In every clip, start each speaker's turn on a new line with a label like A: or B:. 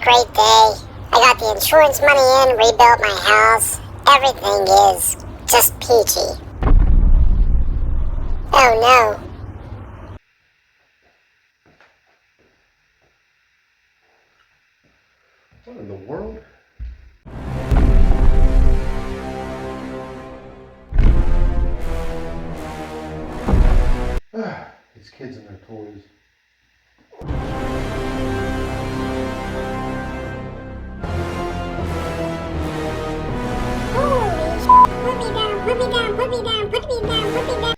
A: a great day. I got the insurance money in, rebuilt my house. Everything is just peachy. Oh no.
B: What in the world? These kids and their toys.
A: Put me down.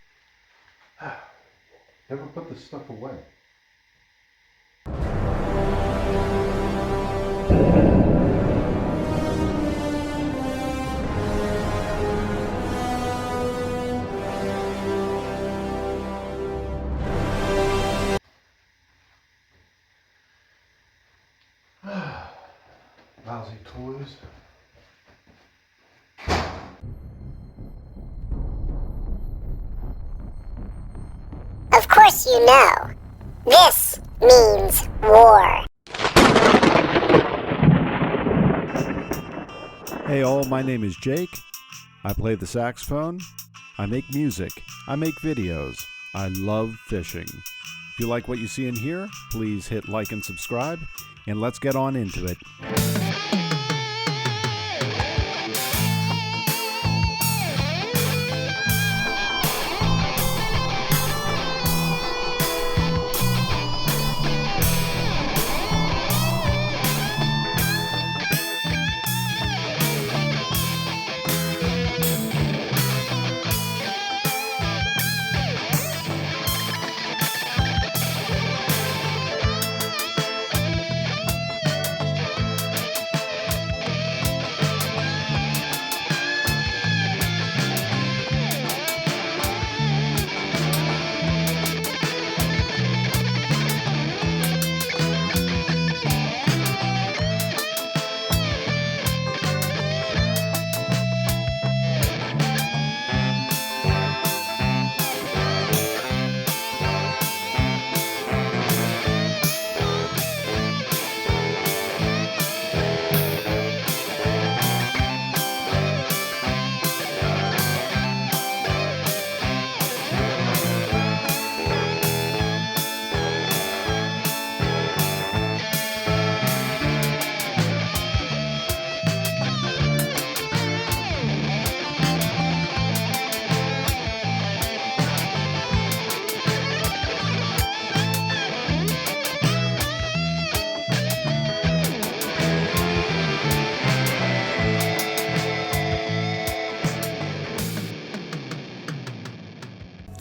B: Never put this stuff away. Lousy toys.
A: Of course you know. This means war.
C: Hey all, my name is Jake. I play the saxophone. I make music. I make videos. I love fishing. If you like what you see in here, please hit like and subscribe, and let's get on into it.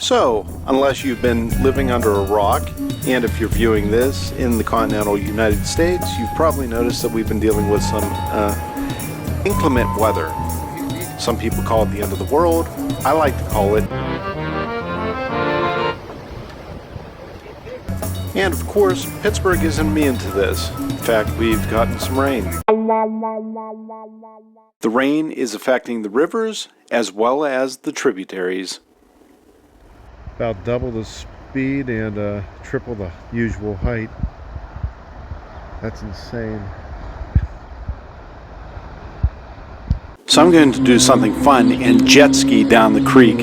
C: So, unless you've been living under a rock, and if you're viewing this in the continental United States, you've probably noticed that we've been dealing with some inclement weather. Some people call it the end of the world. I like to call it. And of course, Pittsburgh isn't immune to this. In fact, we've gotten some rain. The rain is affecting the rivers as well as the tributaries. About double the speed and triple the usual height. That's insane. So I'm going to do something fun and jet ski down the creek.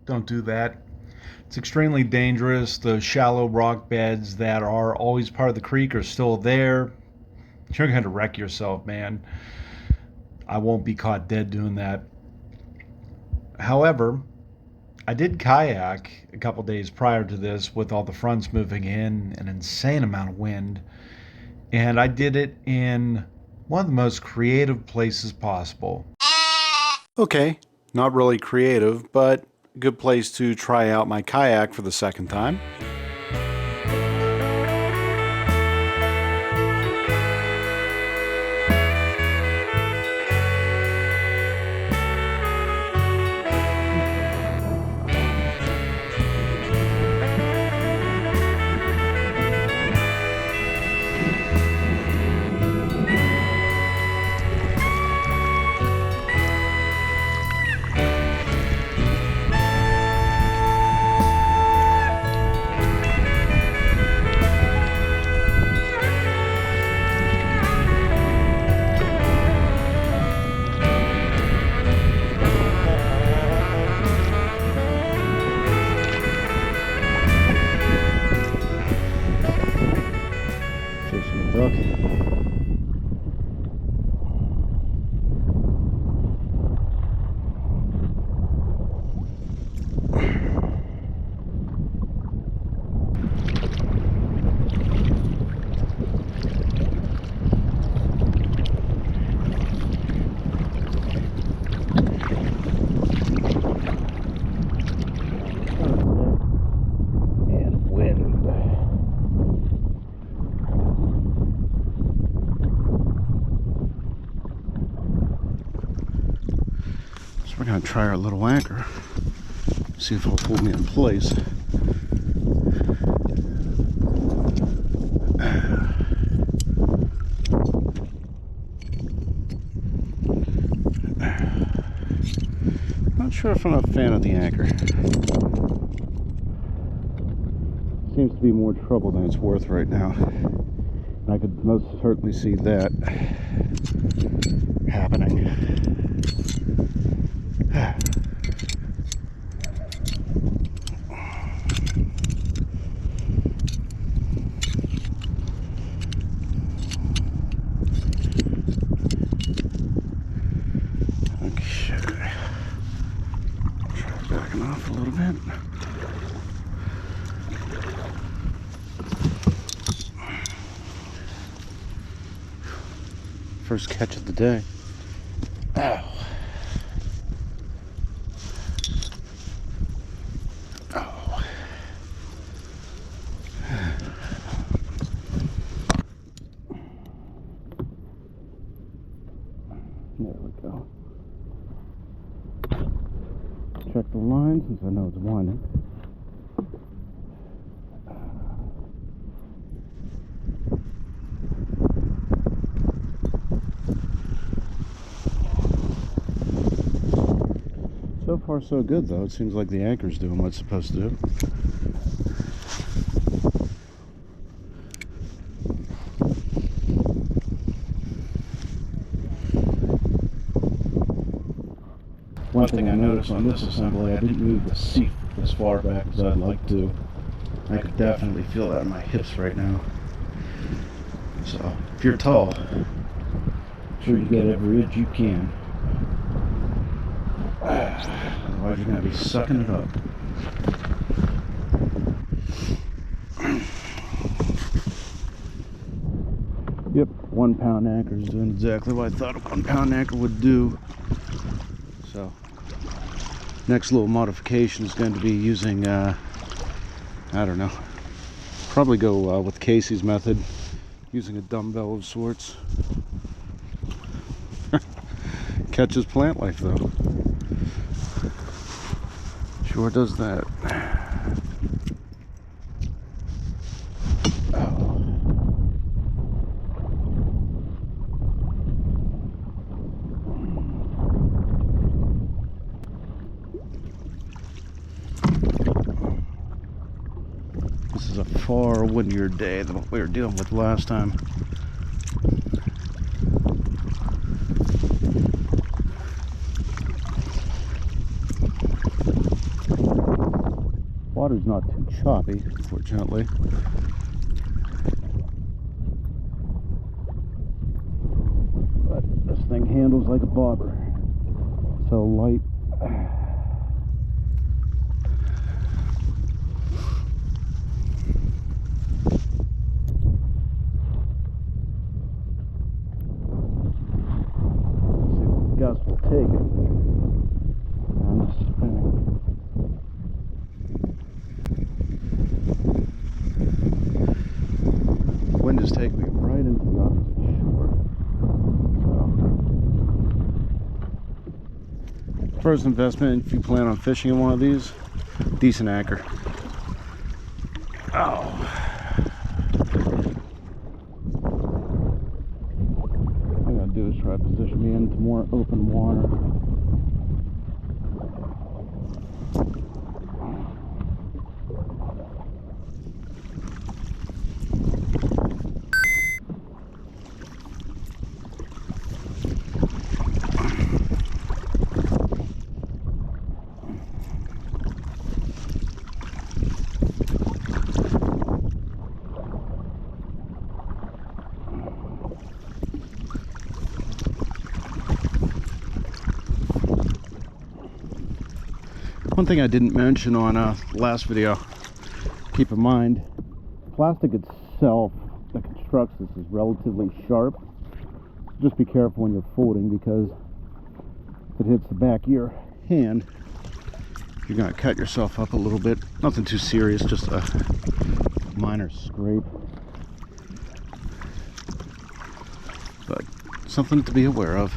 C: Don't do that. It's extremely dangerous. The shallow rock beds that are always part of the creek are still there. You're going to wreck yourself, man. I won't be caught dead doing that. However, I did kayak a couple days prior to this with all the fronts moving in, an insane amount of wind, and I did it in one of the most creative places possible. Okay, not really creative, but a good place to try out my kayak for the second time.
D: try our little anchor. See if it'll hold me in place. Not sure if I'm a fan of the anchor. Seems to be more trouble than it's worth right now. And I could most certainly see that happening. Okay. Try backing off a little bit. First catch of the day. Ow. Oh. There we go. Check the line since I know it's winding. So far so good though. It seems like the anchor's doing what it's supposed to do. One thing I noticed on this assembly, I didn't move the seat as far back as I'd like to. I could definitely feel that in my hips right now. So, if you're tall, make sure you get every inch you can. Otherwise you're going to be sucking it up. Yep, 1 pound anchor is doing exactly what I thought a 1 pound anchor would do. So, next little modification is going to be using, I don't know, probably go with Casey's method, using a dumbbell of sorts. Catches plant life though. Sure does that. This is a far windier day than what we were dealing with last time. Water's not too choppy, fortunately. But this thing handles like a bobber. So light. Gus will take it. I'm just spinning. Wind is taking me right into the opposite shore. So, first investment, if you plan on fishing in one of these, decent anchor. Oh. All I gotta do is try to position me into more open water. One thing I didn't mention on last video, keep in mind, plastic itself that constructs this is relatively sharp. Just be careful when you're folding, because if it hits the back of your hand, you're going to cut yourself up a little bit. Nothing too serious, just a minor scrape. But something to be aware of.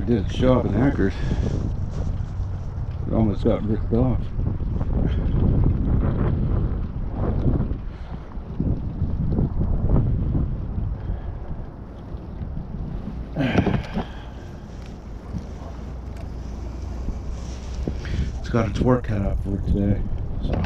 D: did its job and anchored. It almost got ripped off. It's got its work cut out for it today. So.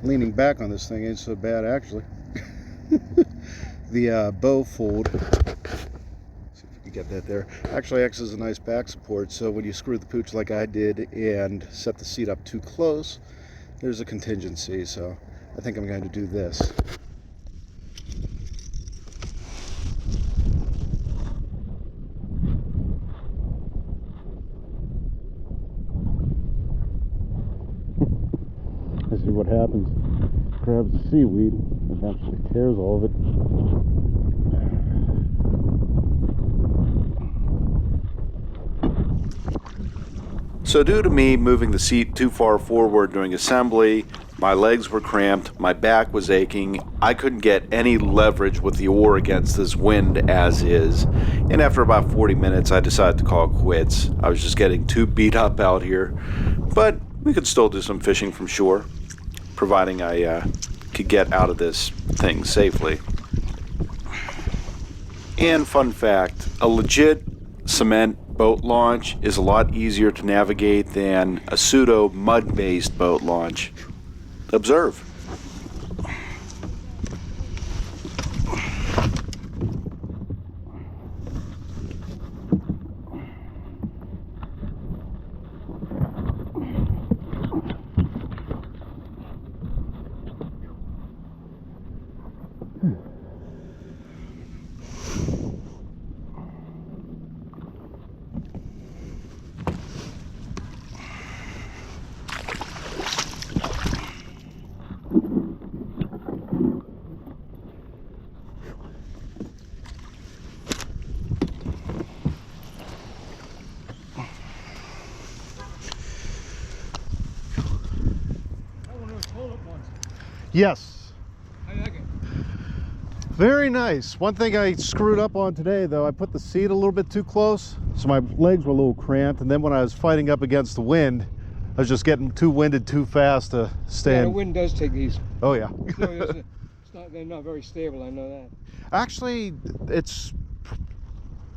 D: Leaning back on this thing ain't so bad, actually. The bow fold, see if you can get that there, actually acts as a nice back support, so when you screw the pooch like I did and set the seat up too close, there's a contingency. So I think I'm going to do this. I see what happens. Grabs the seaweed, eventually tears all of it.
E: So due to me moving the seat too far forward during assembly, my legs were cramped, my back was aching, I couldn't get any leverage with the oar against this wind as is, and after about 40 minutes I decided to call it quits. I was just getting too beat up out here, but we could still do some fishing from shore, providing I could get out of this thing safely. And fun fact, a legit cement boat launch is a lot easier to navigate than a pseudo mud-based boat launch. Observe.
D: Yes.
F: I like it.
D: Very nice. One thing I screwed up on today, though, I put the seat a little bit too close, so my legs were a little cramped, and then when I was fighting up against the wind, I was just getting too winded too fast to stay
F: Yeah,
D: in.
F: the wind does take these.
D: Oh yeah.
F: No, they're not very stable, I know that.
D: Actually, it's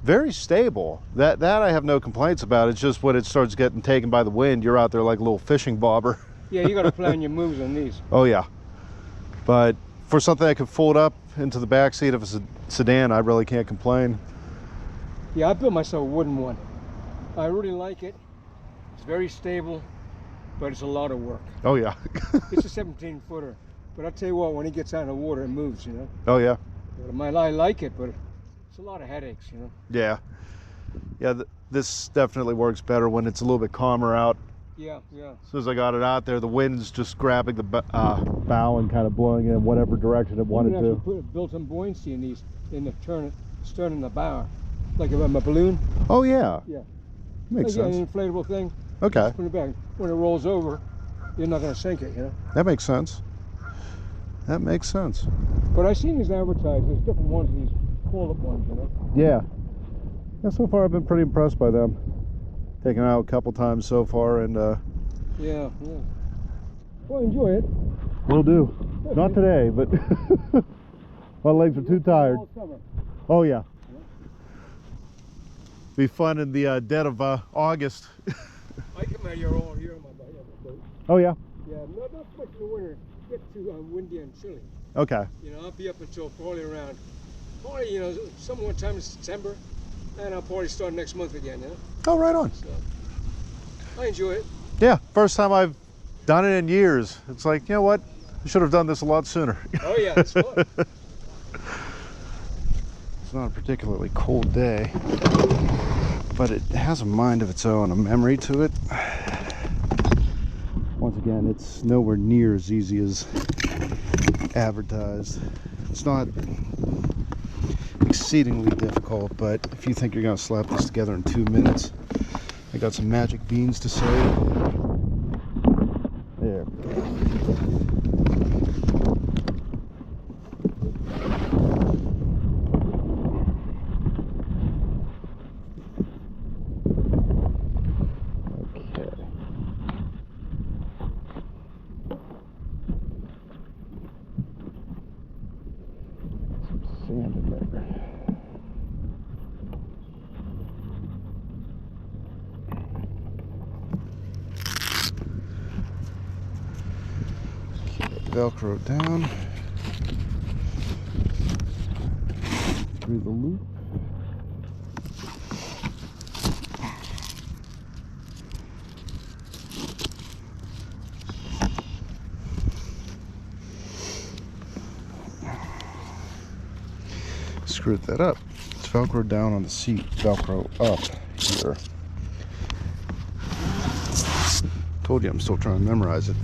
D: very stable. That I have no complaints about. It's just when it starts getting taken by the wind, you're out there like a little fishing bobber.
F: Yeah, you got to plan your moves on these.
D: Oh yeah. But for something I could fold up into the back seat of a sedan, I really can't complain.
F: Yeah, I built myself a wooden one. I really like it. It's very stable, but it's a lot of work.
D: Oh yeah.
F: It's a 17-footer, but I'll tell you what, when it gets out of the water, it moves, you know.
D: Oh yeah.
F: I like it, but it's a lot of headaches, you know.
D: Yeah. Yeah, this definitely works better when it's a little bit calmer out.
F: Yeah, yeah.
D: As soon as I got it out there, the wind's just grabbing the bow and kind of blowing it in whatever direction it wanted to.
F: Build some buoyancy in these, in the stern and the bow, like a balloon.
D: Oh yeah.
F: Yeah.
D: Makes
F: Like
D: sense.
F: an inflatable thing.
D: Okay.
F: Just put it back. When it rolls over, you're not going to sink it, you know.
D: That makes sense. That makes sense.
F: But I've seen these advertised. There's different ones, these call-up ones, you know.
D: Yeah. Yeah. So far, I've been pretty impressed by them. Taken out a couple times so far, and
F: Yeah, yeah. Well, enjoy it.
D: will do. Not today, but my legs are too tired.
F: All summer.
D: Oh yeah. Be fun in the dead of August.
F: I come out here all year on my boat.
D: Oh yeah.
F: Yeah, not so much in the winter. It gets too windy and chilly.
D: Okay.
F: You know, I'll be up until probably you know, somewhere time in September, and I'll probably start next month again, you know.
D: Oh, right on.
F: So, I enjoy it.
D: Yeah, first time I've done it in years. It's like, you know what? I should have done this a lot sooner.
F: Oh yeah, it's fun.
D: It's not a particularly cold day, but it has a mind of its own, a memory to it. Once again, it's nowhere near as easy as advertised. It's not exceedingly difficult, but if you think you're going to slap this together in 2 minutes, I got some magic beans to say. There we go. Okay. Some sand in there. Velcro down through the loop. Screwed that up. It's Velcro down on the seat, Velcro up here. Told you I'm still trying to memorize it.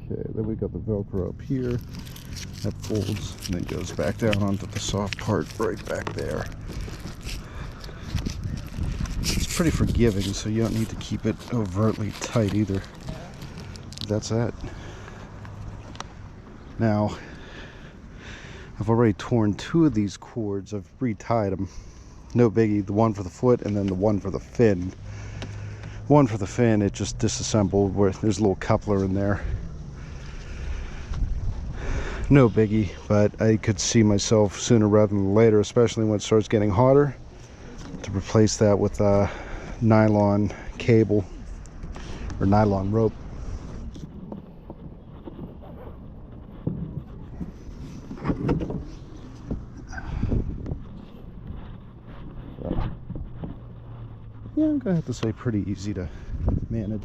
D: Okay, then we got the Velcro up here. That folds and then goes back down onto the soft part right back there. It's pretty forgiving, so you don't need to keep it overtly tight either. That's that. Now, I've already torn 2 of these cords. I've retied them. No biggie. The one for the foot and then the one for the fin. One for the fin, it just disassembled where there's a little coupler in there. No biggie, but I could see myself sooner rather than later, especially when it starts getting hotter, to replace that with a nylon cable or nylon rope. Yeah, I'm gonna have to say pretty easy to manage.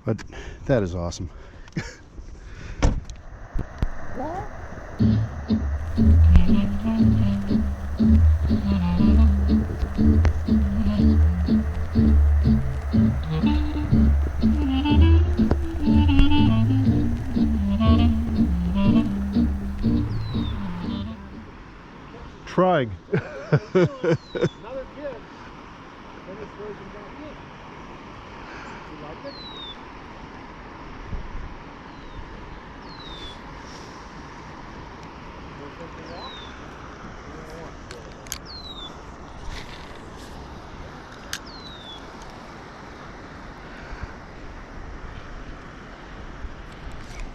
D: But that is awesome. Trying.
F: Another kid. Then it throws him back in. You like it?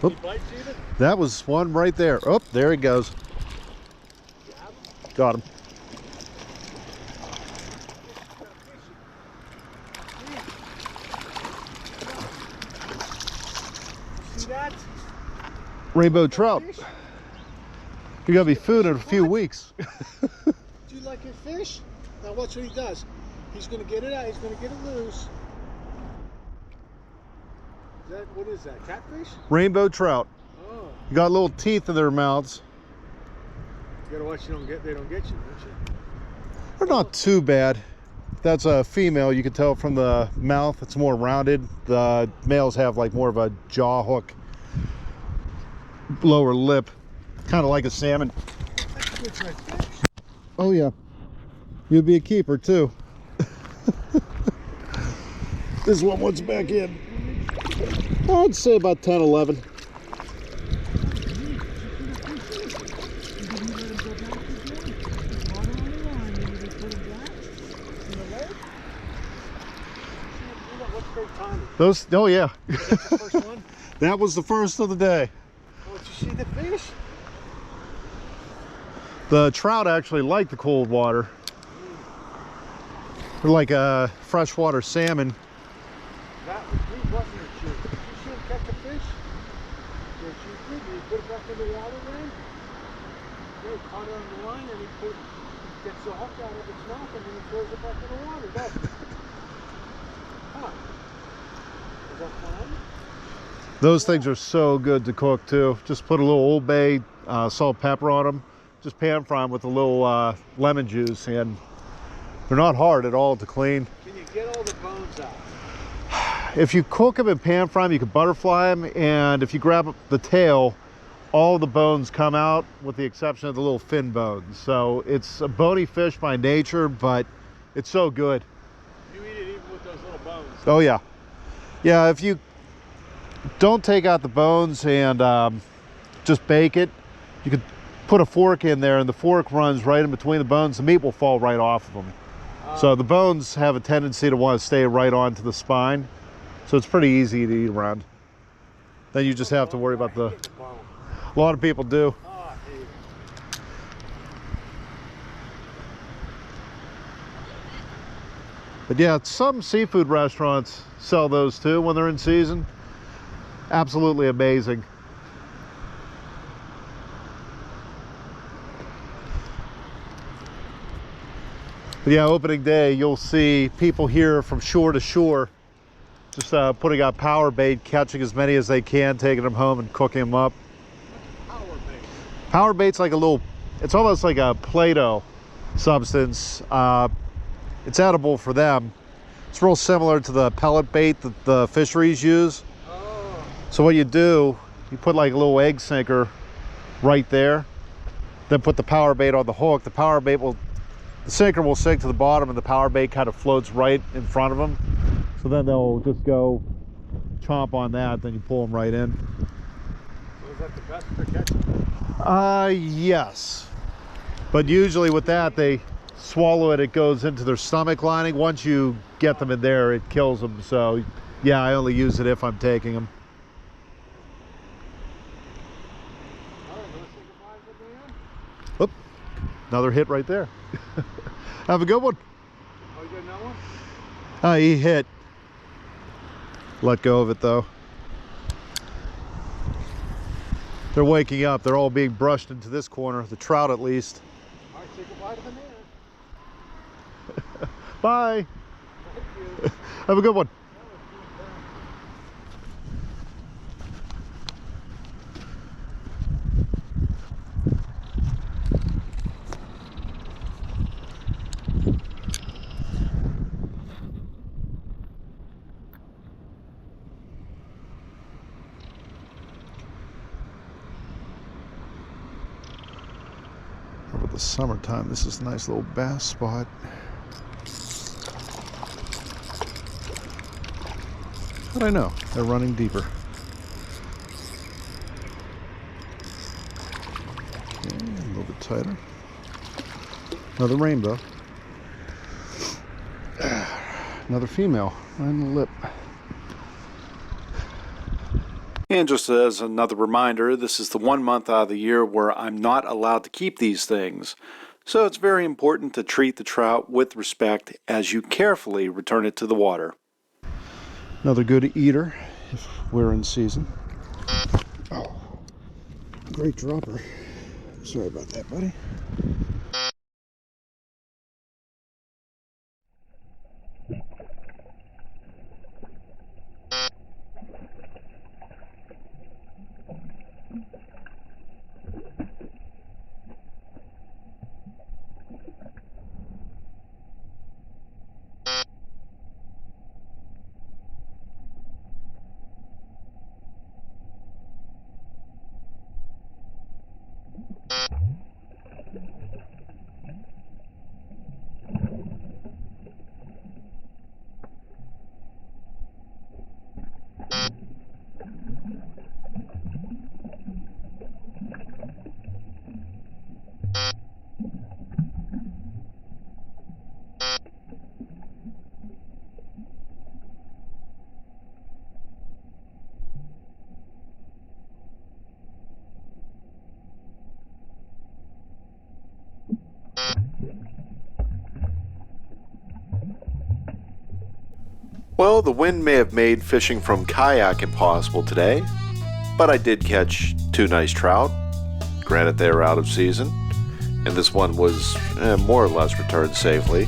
D: Oop. That was one right there. Oh, there he goes. Got him.
F: See that?
D: Rainbow trout. You're gonna be food in a few weeks.
F: Do you like your fish? Now watch what he does. He's gonna get it out. He's gonna get it loose. What is that? Catfish?
D: Rainbow trout.
F: Oh.
D: You got little teeth in their mouths.
F: You gotta watch they don't get you, don't you?
D: They're not too bad. That's a female. You can tell from the mouth. It's more rounded. The males have like more of a jaw hook, lower lip, kind of like a salmon.
F: That's a good size fish.
D: Oh yeah, you'd be a keeper too. This one wants back in. I'd say about 10, 11. Those, oh yeah.
F: Is that the first one?
D: That was the first of the day.
F: Oh, did you see the fish?
D: The trout actually like the cold water. They're like a freshwater salmon.
F: That was me, wasn't it, Jim? Did you see him catch a fish? Yeah, she did. He put it back in the water then. Yeah, he caught it on the line and he gets the hook out of its mouth and then he throws it back in the water, doesn't he? Huh. Is that fun?
D: Those things are so good to cook too. Just put a little Old Bay, salt, pepper on them. Just pan fry them with a little lemon juice, and they're not hard at all to clean.
F: Can you get all the bones out?
D: If you cook them and pan fry them, you can butterfly them, and if you grab the tail, all the bones come out with the exception of the little fin bones. So it's a bony fish by nature, but it's so good.
F: You eat it even with those little bones.
D: Oh yeah. Yeah, if you don't take out the bones and just bake it, you could put a fork in there and the fork runs right in between the bones. The meat will fall right off of them. So the bones have a tendency to want to stay right onto the spine. So it's pretty easy to eat around. Then you just have to worry about a lot of people do. But yeah, some seafood restaurants sell those too when they're in season. Absolutely amazing. But yeah, opening day, you'll see people here from shore to shore just putting out power bait, catching as many as they can, taking them home and cooking them up.
F: Power bait.
D: Power bait's like a little, it's almost like a Play-Doh substance. It's edible for them. It's real similar to the pellet bait that the fisheries use.
F: Oh.
D: So what you do, you put like a little egg sinker right there, then put the power bait on the hook. The power bait will, the sinker will sink to the bottom and the power bait kind of floats right in front of them. So then they'll just go chomp on that, then you pull them right in.
F: So is that the best for catching?
D: Yes. But usually with that, they swallow it, it goes into their stomach lining. Once you get them in there, it kills them. So yeah, I only use it if I'm taking them. Oop, another hit right there. Have a good one.
F: Oh, you got another one?
D: He hit. Let go of it though. They're waking up. They're all being brushed into this corner, the trout at least.
F: All right, say goodbye to the man.
D: Bye.
F: Thank you.
D: Have a good one. Over the summertime, this is a nice little bass spot. But I know, they're running deeper. Okay, a little bit tighter. Another rainbow. Another female, right in the lip.
E: And just as another reminder, this is the 1 month out of the year where I'm not allowed to keep these things. So it's very important to treat the trout with respect as you carefully return it to the water.
D: Another good eater if we're in season. Oh, great dropper. Sorry about that, buddy.
E: Well, the wind may have made fishing from kayak impossible today, but I did catch 2 nice trout. Granted, they were out of season, and this one was more or less returned safely.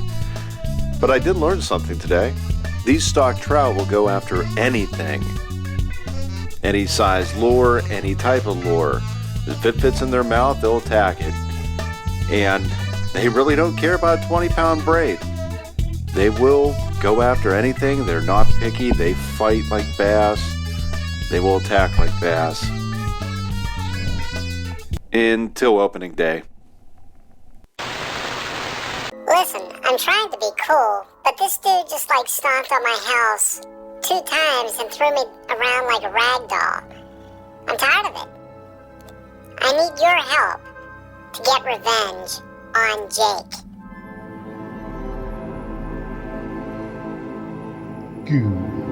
E: But I did learn something today. These stock trout will go after anything. Any size lure, any type of lure. If it fits in their mouth, they'll attack it. And they really don't care about a 20-pound braid. They will go after anything. They're not picky. They fight like bass. They will attack like bass. Until opening day.
A: Listen, I'm trying to be cool, but this dude just like stomped on my house 2 times and threw me around like a rag doll. I'm tired of it. I need your help to get revenge on Jake.
C: Goo.